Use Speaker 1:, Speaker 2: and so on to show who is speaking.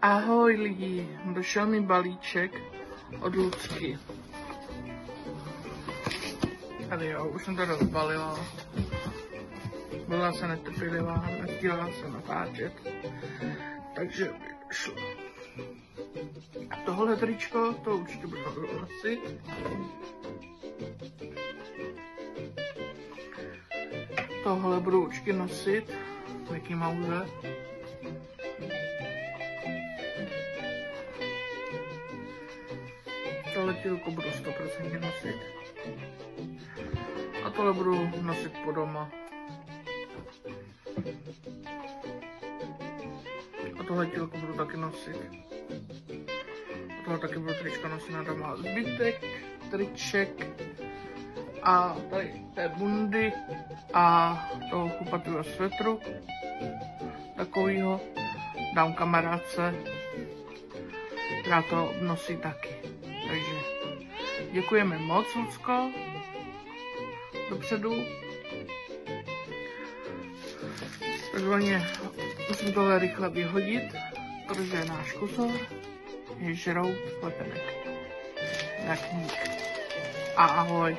Speaker 1: Ahoj lidi, došel mi balíček od Lucky. Tady jo, už jsem to rozbalila. Byla se netrpělivá, nechtěla se natáčet, takže šlo. A tohle tričko, to určitě budu nosit. Tohle budu určitě nosit, Mickey Mouse. Tohle tílko budu 100% nosit. A tohle budu nosit po doma. A tohle tílko budu taky nosit. A tohle taky budu trička nosit na doma. Zbytek triček a tady té bundy a toho chupatého svetru takovýho dám kamarádce, která to nosí taky. Takže děkujeme moc, Lucko, dopředu. Takzvaně musím tohle rychle vyhodit, protože náš kusor je žrout lepenek. Tak ník. A ahoj.